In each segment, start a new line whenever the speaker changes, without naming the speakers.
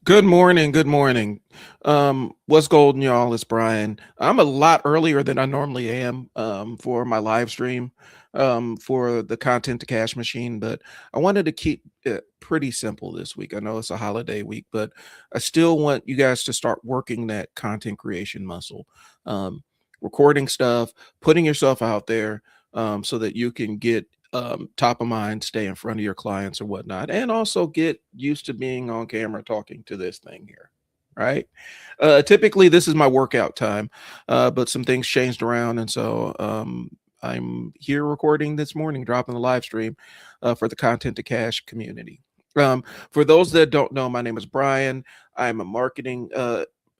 Good morning. Good morning. What's golden, y'all? It's Brian. I'm a lot earlier than I normally am for my live stream for the Content to Cash Machine, but I wanted to keep it pretty simple this week. I know it's a holiday week, but I still want you guys to start working that content creation muscle, um, recording stuff, putting yourself out there so that you can get top of mind, stay in front of your clients or whatnot, and also get used to being on camera talking to this thing here. Right. Typically, this is my workout time, but some things changed around. And so I'm here recording this morning, dropping the live stream for the Content to Cash community. For those that don't know, my name is Brian. I'm a marketing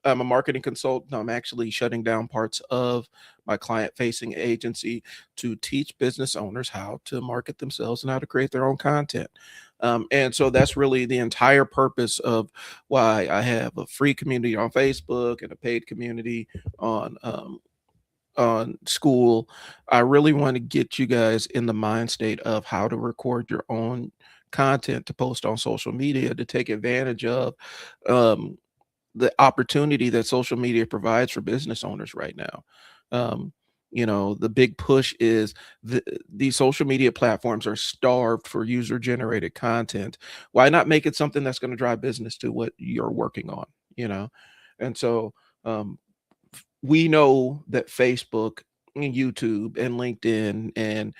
I'm a marketing consultant. I'm actually shutting down parts of my client facing agency to teach business owners how to market themselves and how to create their own content. And so that's really the entire purpose of why I have a free community on Facebook and a paid community on school. I really want to get you guys in the mind state of how to record your own content to post on social media to take advantage of um, the opportunity that social media provides for business owners right now. Um, the big push is these social media platforms are starved for user generated content. Why not make it something that's going to drive business to what you're working on? You know, and so um, we know that Facebook and YouTube and LinkedIn and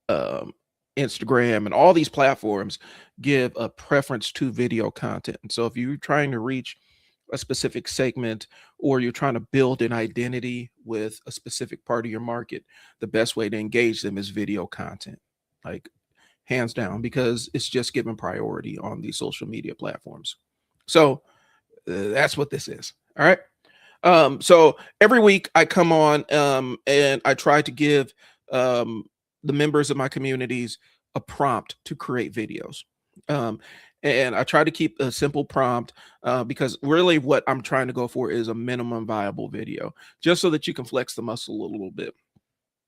um, Instagram and all these platforms give a preference to video content. And so if you're trying to reach a specific segment or you're trying to build an identity with a specific part of your market, the best way to engage them is video content, like hands down, because it's just given priority on these social media platforms. So that's what this is. All right. So every week I come on and I try to give um, the members of my communities a prompt to create videos. Um, and I try to keep a simple prompt because really what I'm trying to go for is a minimum viable video, just so that you can flex the muscle a little bit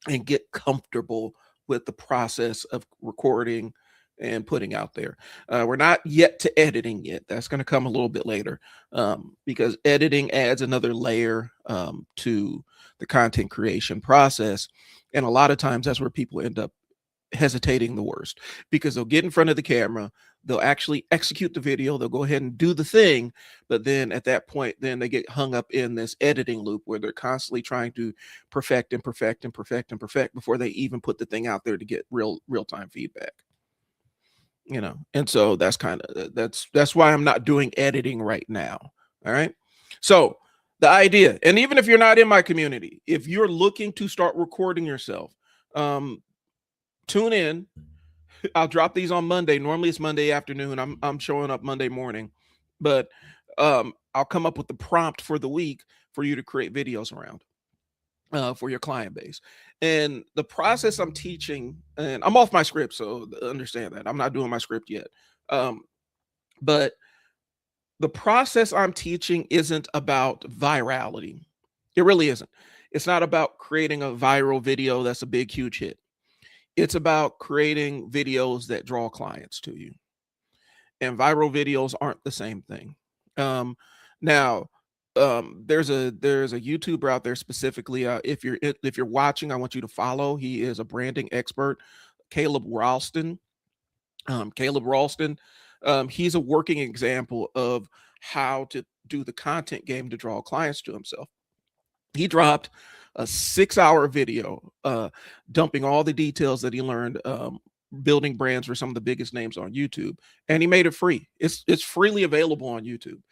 and get comfortable with the process of recording and putting out there. We're not yet to editing yet. That's going to come a little bit later because editing adds another layer to the content creation process. And a lot of times that's where people end up hesitating the worst because they'll get in front of the camera, they'll actually execute the video, they'll go ahead and do the thing, but then at that point then they get hung up in this editing loop where they're constantly trying to perfect and perfect and perfect and perfect before they even put the thing out there to get real time feedback. And so that's kind of that's why I'm not doing editing right now. All right. So the idea, and even if you're not in my community, if you're looking to start recording yourself, um tune in. I'll drop these on Monday. Normally it's Monday afternoon. I'm showing up Monday morning, but I'll come up with the prompt for the week for you to create videos around for your client base. And the process I'm teaching, and I'm off my script, so understand that I'm not doing my script yet. Um, but the process I'm teaching isn't about virality. It really isn't. It's not about creating a viral video that's a big, huge hit. It's about creating videos that draw clients to you. And viral videos aren't the same thing. Um, now, there's a YouTuber out there specifically. If you're watching, I want you to follow. He is a branding expert, Caleb Ralston. Caleb Ralston. He's a working example of how to do the content game to draw clients to himself. He dropped a 6-hour video dumping all the details that he learned building brands for some of the biggest names on YouTube, and he made it free. It's freely available on YouTube,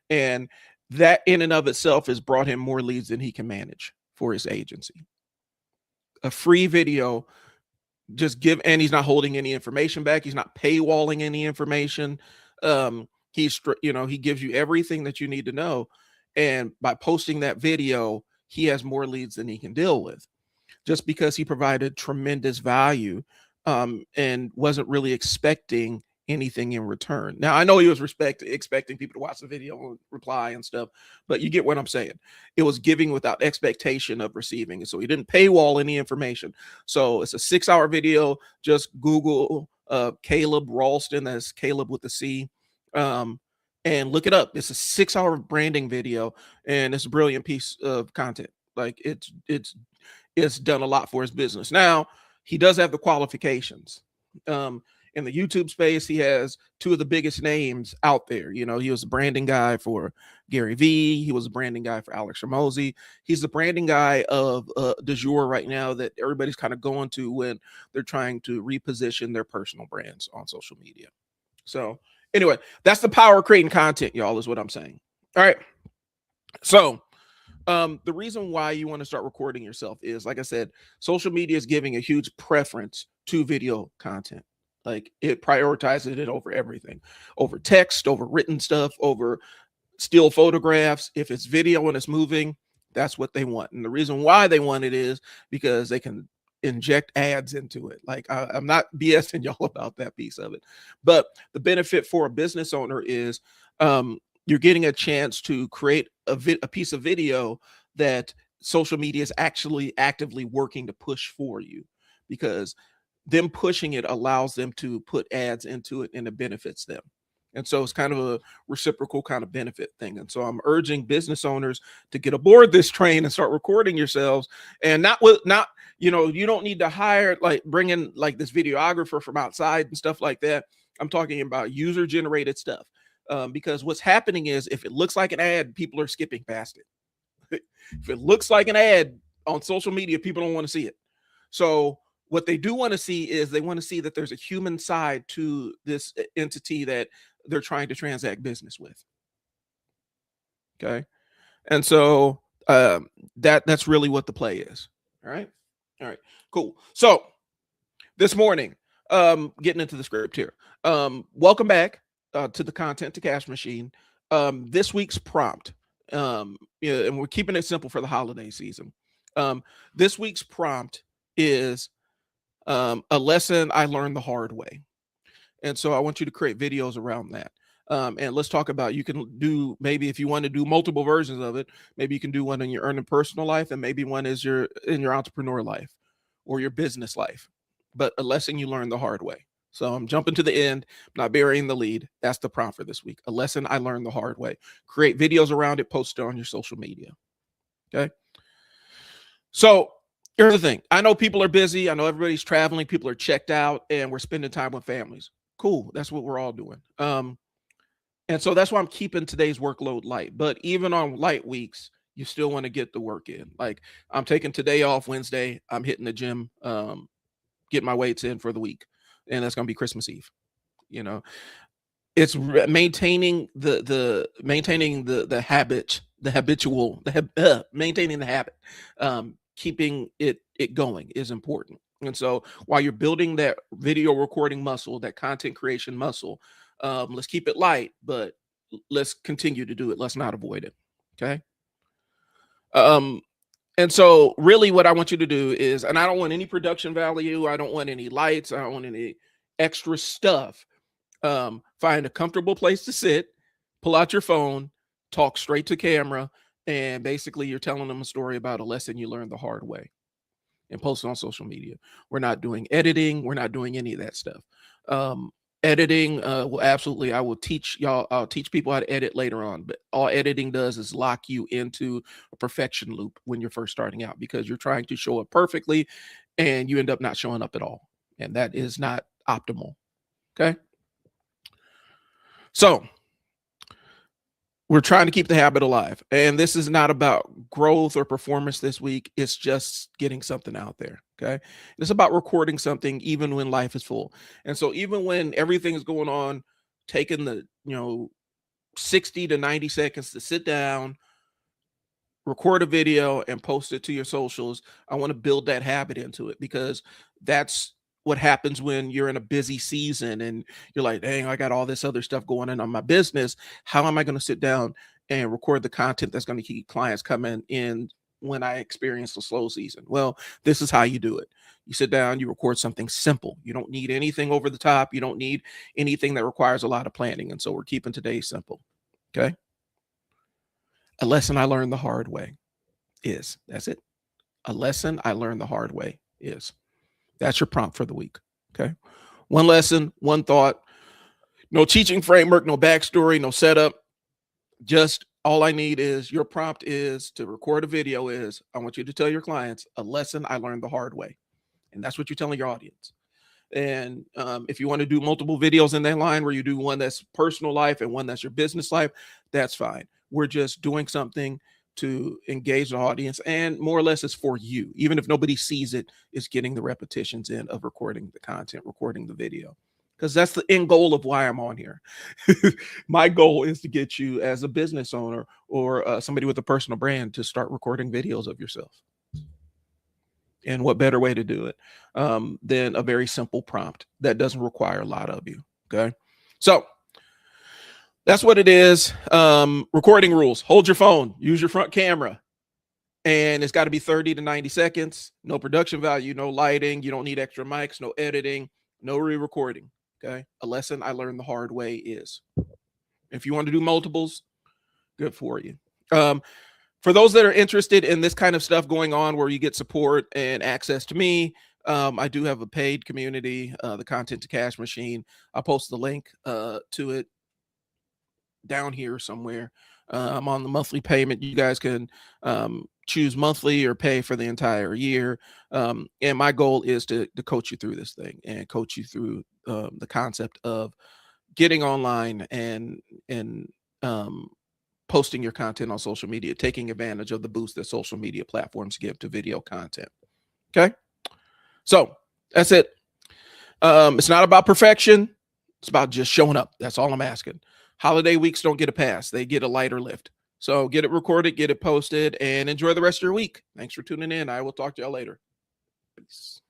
and that in and of itself has brought him more leads than he can manage for his agency. A free video, and he's not holding any information back. He's not paywalling any information. He gives you everything that you need to know, and by posting that video, he has more leads than he can deal with just because he provided tremendous value and wasn't really expecting anything in return. Now, I know he was expecting people to watch the video and reply and stuff, but you get what I'm saying. It was giving without expectation of receiving. And so he didn't paywall any information. So it's a 6-hour video. Just Google Caleb Ralston. That's Caleb with the C. Um, and look it up. It's a 6-hour branding video, and it's a brilliant piece of content. Like it's done a lot for his business. Now, he does have the qualifications. Um, in the YouTube space, he has two of the biggest names out there. You know, he was a branding guy for Gary Vee. He was a branding guy for Alex Ramosi. He's the branding guy of du jour right now that everybody's kind of going to when they're trying to reposition their personal brands on social media. So anyway, that's the power of creating content, y'all, is what I'm saying. All right. So the reason why you want to start recording yourself is, like I said, social media is giving a huge preference to video content. Like it prioritizes it over everything, over text, over written stuff, over still photographs. If it's video and it's moving, that's what they want. And the reason why they want it is because they can inject ads into it. Like I'm not BSing y'all about that piece of it, but the benefit for a business owner is you're getting a chance to create a piece of video that social media is actually actively working to push for you, because them pushing it allows them to put ads into it and it benefits them. And so it's kind of a reciprocal kind of benefit thing. And so I'm urging business owners to get aboard this train and start recording yourselves, and not, you know, you don't need to hire, like bring in like this videographer from outside and stuff like that. I'm talking about user generated stuff. Because what's happening is, if it looks like an ad, people are skipping past it. If it looks like an ad on social media, people don't want to see it. So what they do want to see is, they want to see that there's a human side to this entity that they're trying to transact business with. Okay. And so that's really what the play is. All right. All right, cool. So this morning, getting into the script here. Welcome back to the Content to Cash Machine. This week's prompt, yeah, and we're keeping it simple for the holiday season. This week's prompt is a lesson I learned the hard way. And so I want you to create videos around that. And let's talk about, you can do, maybe if you want to do multiple versions of it, maybe you can do one in your earning personal life, and maybe one is in your entrepreneur life or your business life, but a lesson you learned the hard way. So I'm jumping to the end, not burying the lead. That's the prompt for this week. A lesson I learned the hard way. Create videos around it, post it on your social media. Okay. So here's the thing. I know people are busy. I know everybody's traveling. People are checked out, and we're spending time with families. Cool. That's what we're all doing. And so that's why I'm keeping today's workload light. But even on light weeks, you still want to get the work in. Like, I'm taking today off, Wednesday. I'm hitting the gym, get my weights in for the week, and that's going to be Christmas Eve. You know, it's maintaining the habit, maintaining the habit, keeping it going is important. And so while you're building that video recording muscle, that content creation muscle, let's keep it light, but let's continue to do it. Let's not avoid it. Okay. And so really what I want you to do is, and I don't want any production value. I don't want any lights. I don't want any extra stuff. Find a comfortable place to sit, pull out your phone, talk straight to camera, and basically you're telling them a story about a lesson you learned the hard way, and post it on social media. We're not doing editing. We're not doing any of that stuff. Editing, well, absolutely, I will teach y'all. I'll teach people how to edit later on, but all editing does is lock you into a perfection loop when you're first starting out, because you're trying to show up perfectly and you end up not showing up at all. And that is not optimal. Okay. So we're trying to keep the habit alive. And this is not about growth or performance this week. It's just getting something out there. Okay. It's about recording something even when life is full. And so even when everything is going on, taking the, 60 to 90 seconds to sit down, record a video and post it to your socials. I want to build that habit into it, because that's what happens when you're in a busy season and you're like, dang, I got all this other stuff going on my business. How am I going to sit down and record the content that's going to keep clients coming in when I experience the slow season? Well, this is how you do it. You sit down, you record something simple. You don't need anything over the top. You don't need anything that requires a lot of planning. And so we're keeping today simple. Okay. A lesson I learned the hard way is, that's it. A lesson I learned the hard way is, that's your prompt for the week. Okay. One lesson, one thought. No teaching framework, no backstory, no setup. Just all I need is your prompt is to record a video is I want you to tell your clients a lesson I learned the hard way. And that's what you're telling your audience. And if you want to do multiple videos in that line where you do one that's personal life and one that's your business life, that's fine. We're just doing something to engage the audience, and more or less it's for you. Even if nobody sees it, it's getting the repetitions in of recording the content, recording the video, because that's the end goal of why I'm on here. My goal is to get you as a business owner or somebody with a personal brand to start recording videos of yourself. And what better way to do it than a very simple prompt that doesn't require a lot of you. Okay. So that's what it is. Recording rules: hold your phone, use your front camera, and it's got to be 30 to 90 seconds. No production value, no lighting. You don't need extra mics, no editing, no re-recording. Okay. A lesson I learned the hard way is if you want to do multiples, good for you. For those that are interested in this kind of stuff going on where you get support and access to me, I do have a paid community, the Content to Cash Machine. I'll post the link to it down here somewhere. I'm on the monthly payment. You guys can choose monthly or pay for the entire year. And my goal is to coach you through this thing and coach you through the concept of getting online and posting your content on social media, taking advantage of the boost that social media platforms give to video content. Okay. So that's it. It's not about perfection. It's about just showing up. That's all I'm asking. Holiday weeks don't get a pass. They get a lighter lift. So get it recorded, get it posted, and enjoy the rest of your week. Thanks for tuning in. I will talk to y'all later. Peace.